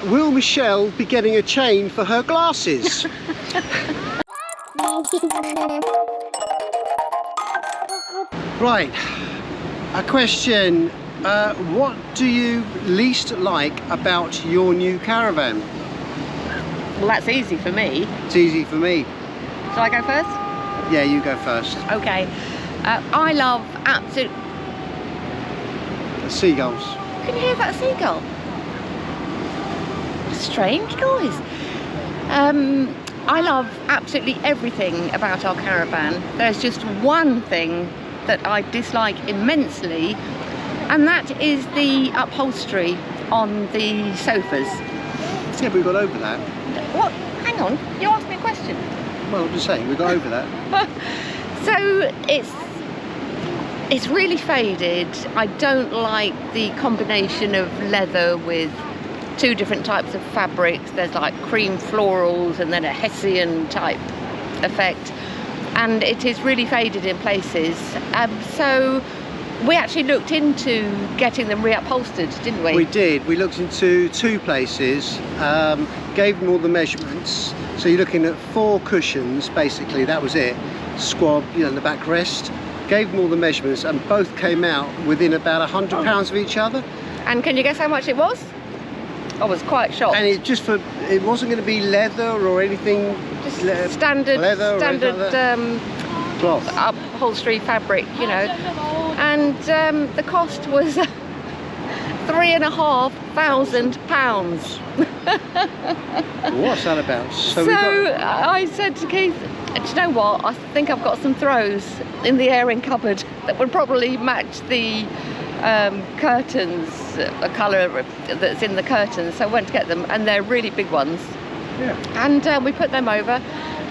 Will Michelle be getting a chain for her glasses? Right, a question. What do you least like about your new caravan? Well, that's easy for me. It's easy for me. Shall I go first? Yeah, you go first. Okay. I love absolute... Seagulls. Can you hear that seagull? Strange noise. I love absolutely everything about our caravan. There's just one thing that I dislike immensely, and that is the upholstery on the sofas. Yeah, but we got over that. What? Hang on, you asked me a question. Well, I'm just saying, we got over that. So it's really faded. I don't like the combination of leather with two different types of fabrics. There's like cream florals and then a Hessian type effect, and it is really faded in places. So we actually looked into getting them reupholstered, didn't we? We did. We looked into two places, gave them all the measurements. So you're looking at 4 cushions, basically, that was it. Squab, you know, the backrest. Gave them all the measurements, and both came out within about £100 of each other. And can you guess how much it was? I was quite shocked. And it wasn't going to be leather or anything. Just standard cloth, upholstery fabric, you know. And the cost was £3,500. What's that about? So I said to Keith, do you know what? I think I've got some throws in the airing cupboard that would probably match the curtains, the colour that's in the curtains. So I went to get them, and they're really big ones. Yeah. And we put them over,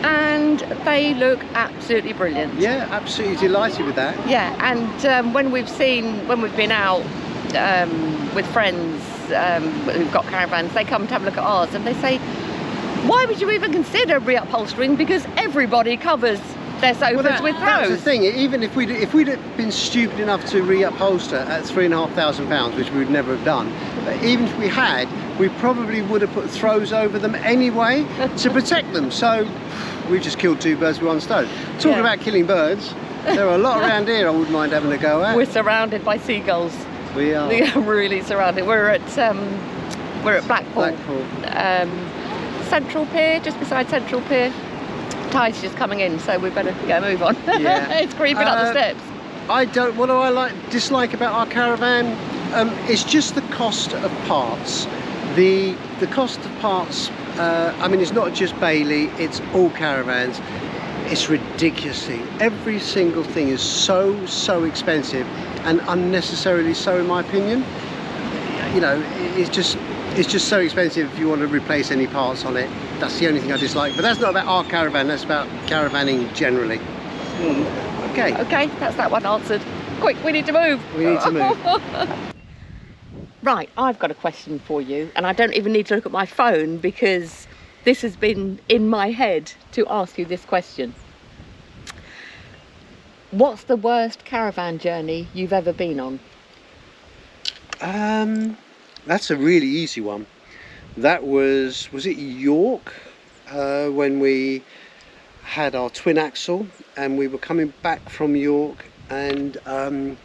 and they look absolutely brilliant. Yeah, absolutely delighted with that. Yeah, and when we've been out with friends who've got caravans, they come to have a look at ours, and they say, why would you even consider reupholstering, because everybody covers their sofas with throws. That's the thing. Even if we'd been stupid enough to reupholster at £3,500, which we would never have done, but even if we had, we probably would have put throws over them anyway to protect them. So we just killed 2 birds with 1 stone. Talking about killing birds, there are a lot around here I wouldn't mind having a go at. We're surrounded by seagulls. We are. We are really surrounded. We're at Blackpool. Central Pier, just beside Central Pier. Tide's just coming in, so we better move on. Yeah. It's creeping up the steps. What do I dislike about our caravan? It's just the cost of parts. The cost of parts, I mean, it's not just Bailey, it's all caravans. It's ridiculously, every single thing is so expensive, and unnecessarily so, in my opinion. You know, it's just so expensive if you want to replace any parts on it. That's the only thing I dislike. But that's not about our caravan, that's about caravanning generally. Okay. Okay, that's that one answered. Quick, we need to move. We need to move. Right, I've got a question for you, and I don't even need to look at my phone, because this has been in my head to ask you this question. What's the worst caravan journey you've ever been on? That's a really easy one. That was it York, when we had our twin axle, and we were coming back from York, and I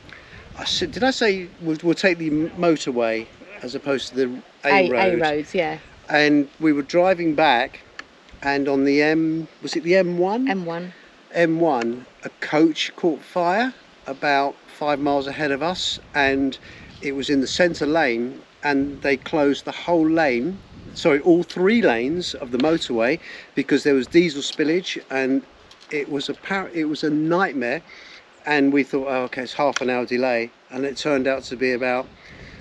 said, did I say we'll take the motorway as opposed to the A roads, yeah. And we were driving back, and on the was it the M1? M1, a coach caught fire about 5 miles ahead of us, and it was in the centre lane, and they closed the whole lane, sorry, all 3 lanes of the motorway, because there was diesel spillage, and it was a nightmare. And we thought, oh, okay, it's half an hour delay, and it turned out to be about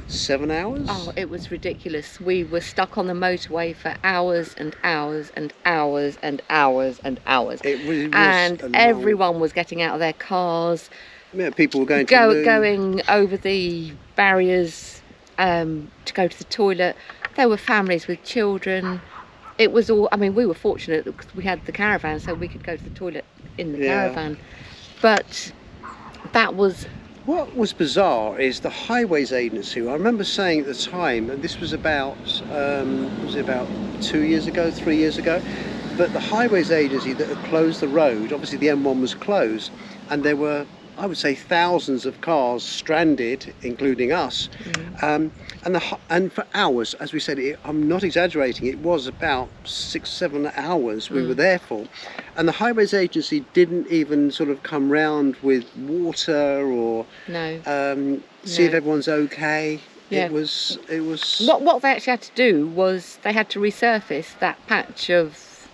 7 hours. Oh, it was ridiculous. We were stuck on the motorway for hours and hours and hours and hours and hours. It was and everyone was getting out of their cars. Yeah, people were going over the barriers to go to the toilet. There were families with children. It was all, I mean, we were fortunate because we had the caravan, so we could go to the toilet in the caravan. But that was what was bizarre is the Highways Agency. I remember saying at the time, and this was about 2 years ago, 3 years ago, but the Highways Agency that had closed the road, obviously the M1 was closed, and there were, I would say, thousands of cars stranded, including us. And for hours, as we said, I'm not exaggerating, it was about 6-7 hours we were there for. And the Highways Agency didn't even sort of come round with water or see if everyone's okay. Yeah. It was. What they actually had to do was they had to resurface that patch of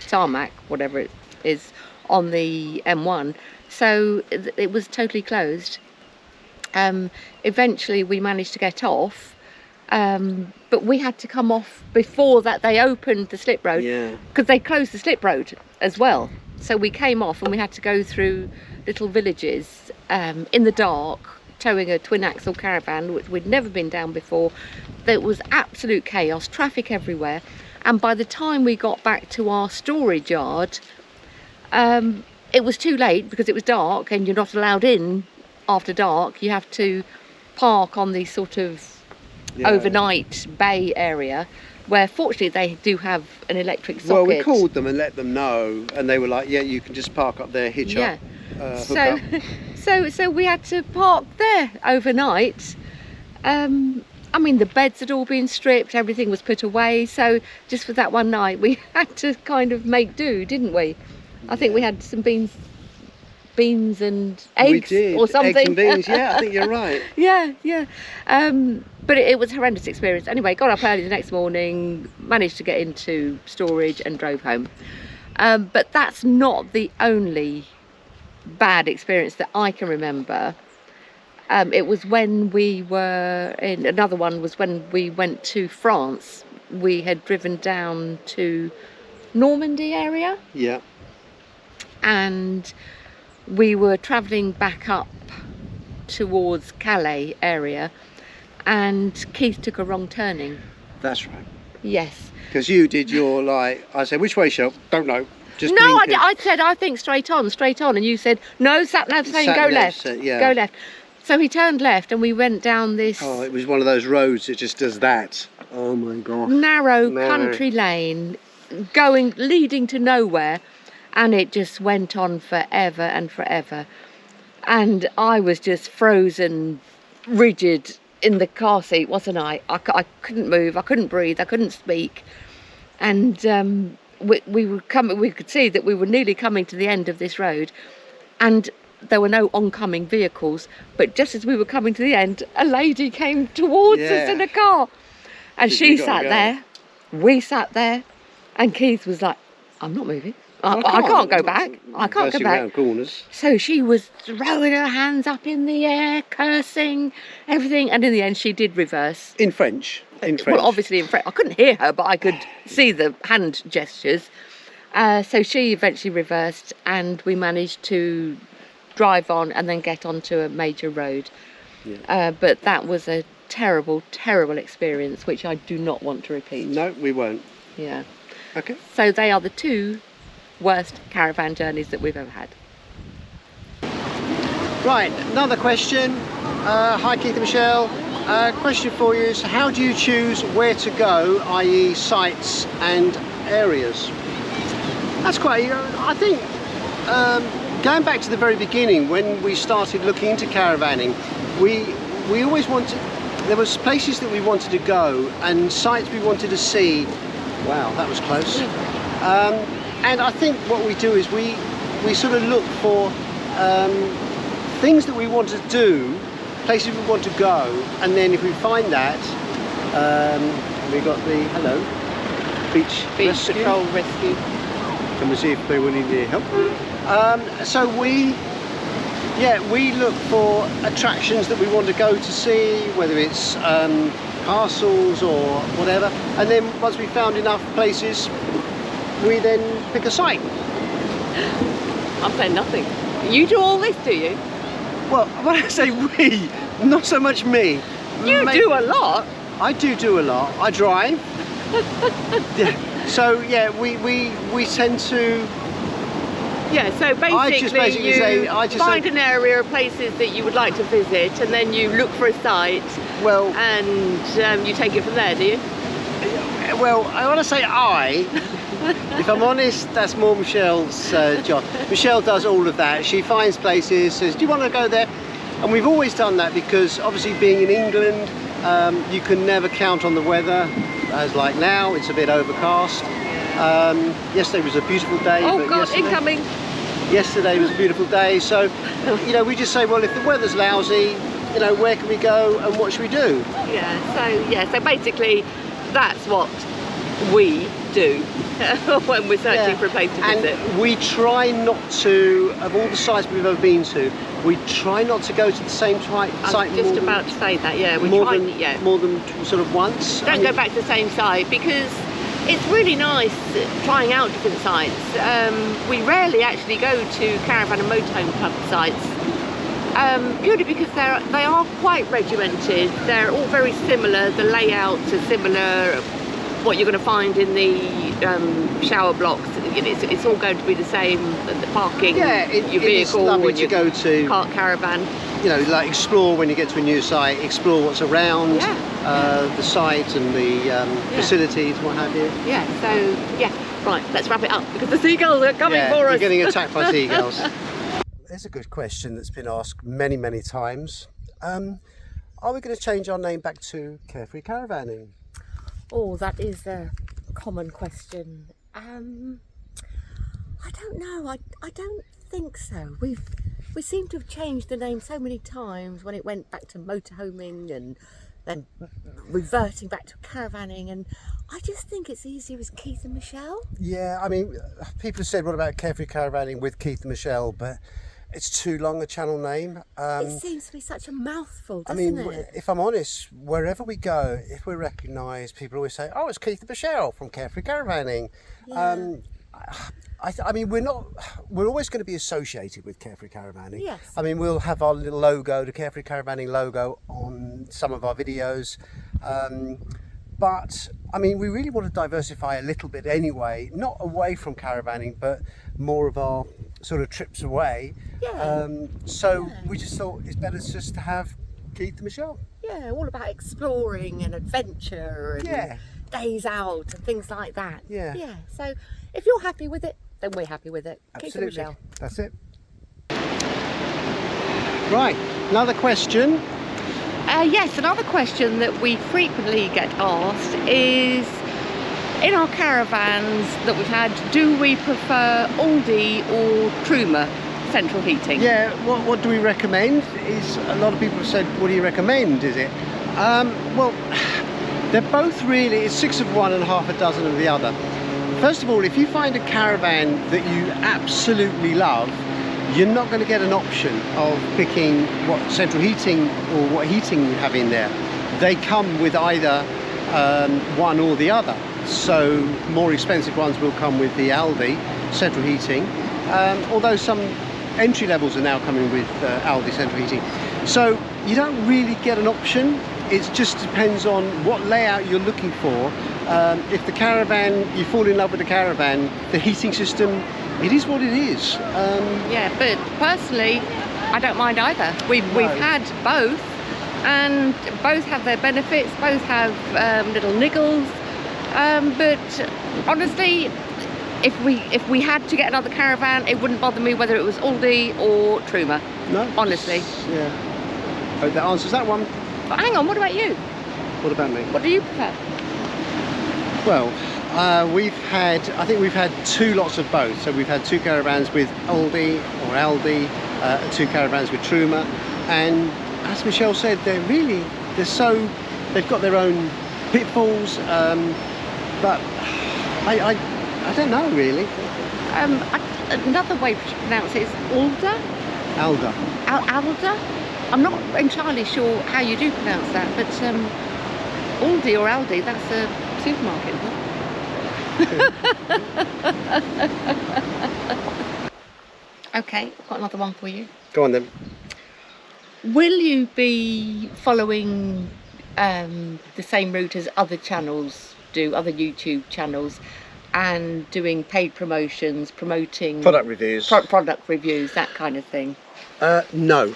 tarmac, whatever it is, on the M1. So it was totally closed. Eventually we managed to get off, but we had to come off before that they opened the slip road, because they closed the slip road as well. So we came off and we had to go through little villages in the dark, towing a twin axle caravan, which we'd never been down before. There was absolute chaos, traffic everywhere, and by the time we got back to our storage yard, it was too late because it was dark and you're not allowed in after dark. You have to park on the sort of overnight bay area, where fortunately they do have an electric socket. Well, we called them and let them know, and they were like, yeah, you can just park up there, hitch up, hook up. So we had to park there overnight. I mean, the beds had all been stripped, everything was put away, so just for that one night we had to kind of make do, didn't we? I think we had some beans and eggs or something. Eggs and beans, yeah, I think you're right. yeah. But it was a horrendous experience. Anyway, got up early the next morning, managed to get into storage and drove home. But that's not the only bad experience that I can remember. It was when we were in, another one was when we went to France. We had driven down to Normandy area. Yeah. And we were travelling back up towards Calais area, and Keith took a wrong turning. That's right. Yes. Because you did your, like, I said, which way, Shell? Don't know. Just no, I said, I think straight on, and you said, no, sat nav saying go left, go left. So he turned left and we went down this... Oh, it was one of those roads that just does that. Oh my God. Narrow country lane, leading to nowhere. And it just went on forever and forever. And I was just frozen, rigid in the car seat, wasn't I? I couldn't move, I couldn't breathe, I couldn't speak. And we could see that we were nearly coming to the end of this road. And there were no oncoming vehicles. But just as we were coming to the end, a lady came towards us in a car. And she sat there, we sat there, and Keith was like, I'm not moving. I can't go back. I can't go back. Around corners. So she was throwing her hands up in the air, cursing, everything. And in the end, she did reverse. In French? Well, obviously in French. I couldn't hear her, but I could see the hand gestures. So she eventually reversed, and we managed to drive on and then get onto a major road. Yeah. But that was a terrible, terrible experience, which I do not want to repeat. No, we won't. Yeah. Okay. So they are the two worst caravan journeys that we've ever had. Right, another question. Hi Keith and Michelle. Question for you is, how do you choose where to go, i.e. sites and areas? That's quite, I think, going back to the very beginning when we started looking into caravanning, we always wanted, there was places that we wanted to go and sites we wanted to see. Wow, that was close. And I think what we do is we sort of look for things that we want to do, places we want to go, and then if we find that, we got the beach rescue. Patrol rescue. Come and see if they will need any help. So we look for attractions that we want to go to see, whether it's castles or whatever, and then once we've found enough places, we then pick a site. I'm saying nothing. You do all this, do you? Well, when I say we, not so much me. You do a lot. I do a lot. I drive. Yeah. So yeah, we tend to Yeah, so basically you find find an area of places that you would like to visit, and then you look for a site, well, and you take it from there, do you? well, I want to say if I'm honest, that's more Michelle's job. Michele does all of that. She finds places, says, do you want to go there? And we've always done that because obviously being in England, you can never count on the weather. As like now, it's a bit overcast. Yesterday was a beautiful day. Oh God, incoming! Yesterday was a beautiful day, so you know, we just say, well, if the weather's lousy, you know, where can we go and what should we do? So basically, that's what we do when we're searching for a place to visit. And we try not to, of all the sites we've ever been to, we try not to go to the same site. I'm just about to say that. Yeah, more than sort of once. Don't go back to the same site because it's really nice trying out different sites. We rarely actually go to caravan and motorhome club sites, purely because they are quite regimented. They're all very similar. The layouts are similar. What you're going to find in the shower blocks, it's all going to be the same. The parking, your vehicle, when you go to caravan. You know, like explore when you get to a new site, explore what's around the site and the facilities, what have you. Right, let's wrap it up because the seagulls are coming for us. We're getting attacked by seagulls. There's a good question that's been asked many, many times. Are we going to change our name back to Carefree Caravanning? Oh, that is a common question. I don't know. I don't think so. We seem to have changed the name so many times when it went back to motorhoming and then reverting back to caravanning, and I just think it's easier as Keith and Michele. Yeah, I mean, people have said, what about Carefree Caravanning with Keith and Michele? But it's too long a channel name. It seems to be such a mouthful, doesn't it? If I'm honest, wherever we go, if we're recognised, people always say, oh, it's Keith and Michele from Carefree Caravanning. Yeah. I mean, we're always going to be associated with Carefree Caravanning. Yes. I mean, we'll have our little logo, the Carefree Caravanning logo, on some of our videos. But, I mean, we really want to diversify a little bit anyway, not away from caravanning, but more of our sort of trips away. Yeah. We just thought it's better just to have Keith and Michele. Yeah, all about exploring and adventure and days out and things like that. Yeah. Yeah, so if you're happy with it, then we're happy with it. Keith and Absolutely. Michele. That's it. Right, another question. Yes, another question that we frequently get asked is, in our caravans that we've had, do we prefer Aldi or Truma central heating? Yeah, what do we recommend? Is a lot of people have said, what do you recommend, is it? Well, they're both really, it's 6 of one and half a dozen of the other. First of all, if you find a caravan that you absolutely love, you're not going to get an option of picking what central heating or what heating you have in there. They come with either one or the other. So more expensive ones will come with the Aldi central heating, although some entry levels are now coming with Aldi central heating. So you don't really get an option. It just depends on what layout you're looking for. If the caravan, you fall in love with the caravan, the heating system, it is what it is. Yeah, but personally, I don't mind either. We've had both, and both have their benefits, both have little niggles. But honestly, if we had to get another caravan, it wouldn't bother me whether it was Aldi or Truma. No? Honestly. Yeah. Hope that answers that one. But hang on, what about you? What about me? What do you prefer? Well, I think we've had 2 lots of both. So we've had 2 caravans with Aldi or Aldi, 2 caravans with Truma, and as Michele said, they've got their own pitfalls, but I don't know really. Another way to pronounce it is Alda. Alda. Alda. I'm not entirely sure how you do pronounce that, but Aldi or Aldi, that's a supermarket, isn't it? Okay, I've got another one for you. Go on then. Will you be following the same route as other channels do, other YouTube channels, and doing paid promotions, promoting Product reviews. product reviews, that kind of thing? No.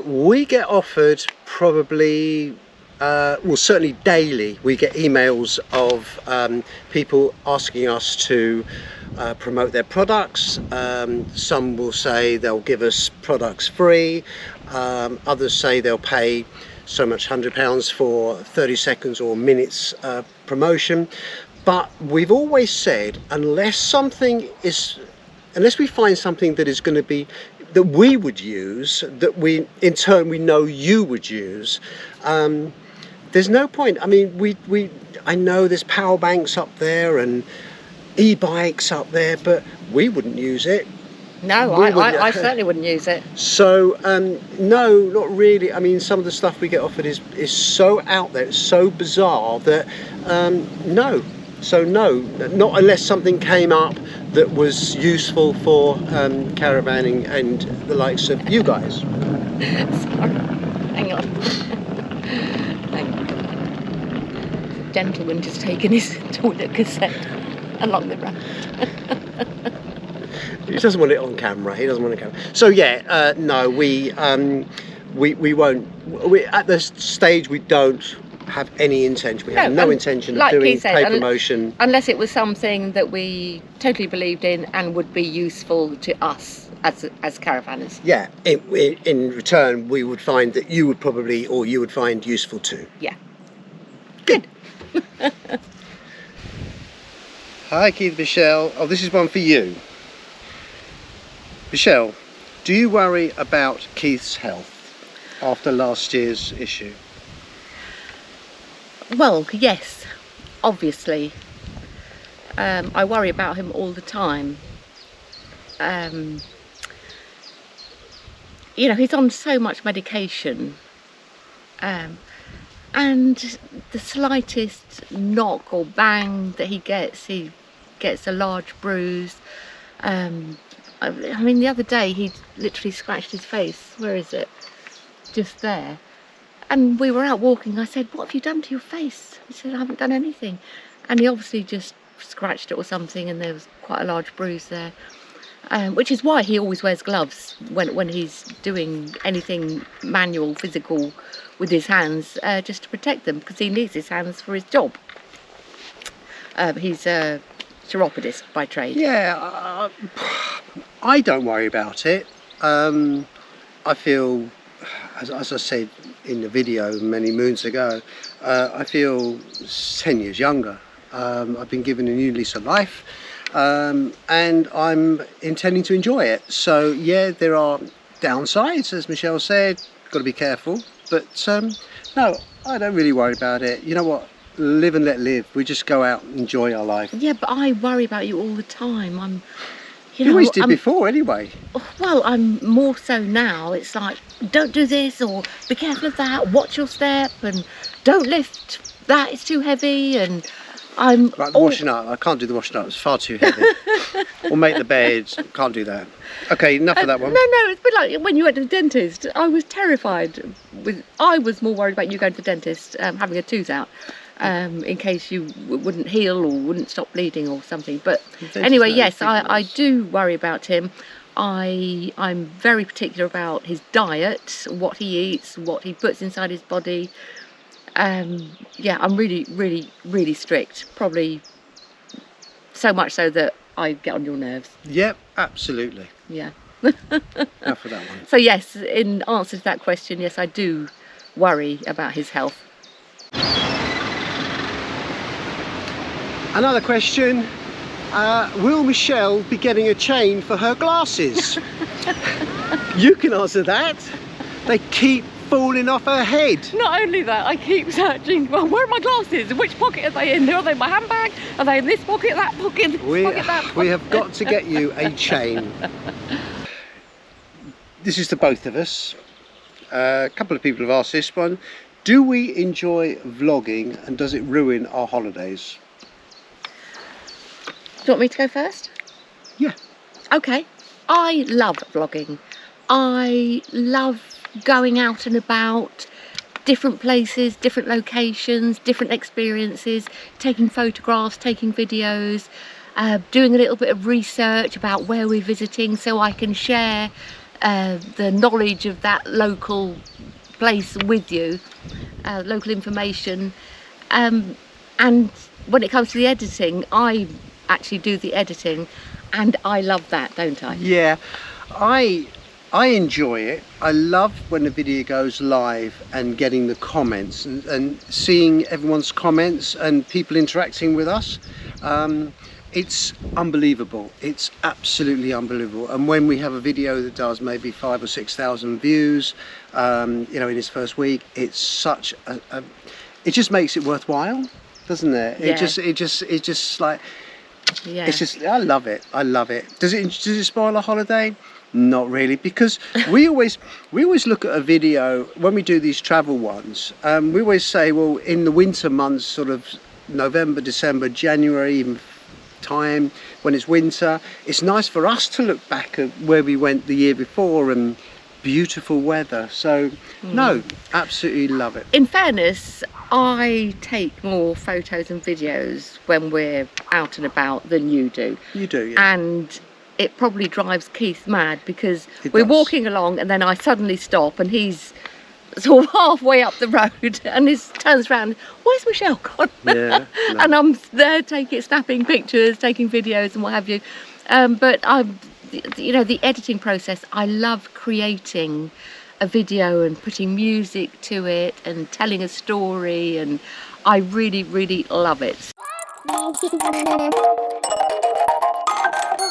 We get offered probably, well, certainly daily, we get emails of people asking us to promote their products. Some will say they'll give us products free. Others say they'll pay so much £100 for 30 seconds or minutes promotion. But we've always said, unless we find something that is going to be, that we would use, that we in turn we know you would use, there's no point. I mean, I know there's power banks up there and e-bikes up there, but we wouldn't use it. No, I certainly wouldn't use it. So no, not really. I mean, some of the stuff we get offered is so out there, it's so bizarre that no. So no, not unless something came up that was useful for caravanning and the likes of you guys. Sorry, hang on. Hang on. The gentleman just taken his toilet cassette along the road. He doesn't want it on camera. He doesn't want it on camera. So yeah, no, we won't. At this stage we don't have any intention. We have no intention of doing paid promotion. Unless it was something that we totally believed in and would be useful to us as caravanners. Yeah, in return we would find that you would probably, or you would find useful too. Yeah. Good. Hi Keith, Michele. Oh, this is one for you. Michele, do you worry about Keith's health after last year's issue? Well, yes, obviously. I worry about him all the time. You know, he's on so much medication, and the slightest knock or bang that he gets a large bruise. I mean, the other day he literally scratched his face. Where is it? Just there. And we were out walking. I said, "What have you done to your face?" He said, "I haven't done anything." And he obviously just scratched it or something, and there was quite a large bruise there. Which is why he always wears gloves when he's doing anything manual, physical with his hands, just to protect them, because he needs his hands for his job. He's a chiropodist by trade. Yeah, I don't worry about it. I feel, as I said in the video many moons ago, I feel 10 years younger. I've been given a new lease of life, and I'm intending to enjoy it. So yeah, there are downsides, as Michele said, got to be careful, but no, I don't really worry about it. You know what, live and let live. We just go out and enjoy our life. Yeah, but I worry about you all the time. You always did before anyway. Well, I'm more so now. It's like, don't do this, or be careful of that, watch your step, and don't lift that, it's too heavy. And I'm like the washing up. I can't do the washing up, it's far too heavy. Or make the beds, can't do that. Okay, enough of that one. No, it's a bit like when you went to the dentist. I was terrified. I was more worried about you going to the dentist, having a tooth out. In case you wouldn't heal or wouldn't stop bleeding or something. But anyway, yes, I do worry about him. I'm very particular about his diet, what he eats, what he puts inside his body. Yeah, I'm really strict. Probably so much so that I get on your nerves. Yep, absolutely. Yeah. Enough of that one. So yes, in answer to that question, yes, I do worry about his health. Another question, will Michele be getting a chain for her glasses? You can answer that. They keep falling off her head. Not only that, I keep searching, well, where are my glasses? Which pocket are they in? Are they in my handbag? Are they in this pocket, that pocket, this pocket, that pocket? We have got to get you a chain. This is to both of us. A couple of people have asked this one. Do we enjoy vlogging, and does it ruin our holidays? Do you want me to go first? Yeah. Okay. I love vlogging. I love going out and about, different places, different locations, different experiences, taking photographs, taking videos, doing a little bit of research about where we're visiting so I can share the knowledge of that local place with you, local information. And when it comes to the editing, I actually do the editing, and I love that, don't I? Yeah, I enjoy it. I love when the video goes live and getting the comments and seeing everyone's comments and people interacting with us. It's unbelievable. It's absolutely unbelievable. And when we have a video that does maybe 5,000 or 6,000 views, you know, in its first week, it's such it just makes it worthwhile, doesn't it? Yeah. It just like, Yeah. it's just, I love it. I love it. Does it spoil a holiday? Not really, because we always look at a video when we do these travel ones. We always say, well, in the winter months, sort of November, December, January, even time when it's winter, it's nice for us to look back at where we went the year before and beautiful weather. So no, absolutely love it. In fairness, I take more photos and videos when we're out and about than you do. You do, yeah. And it probably drives Keith mad, because It we're does. walking along and then I suddenly stop and he's sort of halfway up the road and he turns around, where's Michelle gone? Yeah, no. And I'm there snapping pictures, taking videos and what have you. But you know, the editing process, I love creating a video and putting music to it and telling a story, and I really, really love it.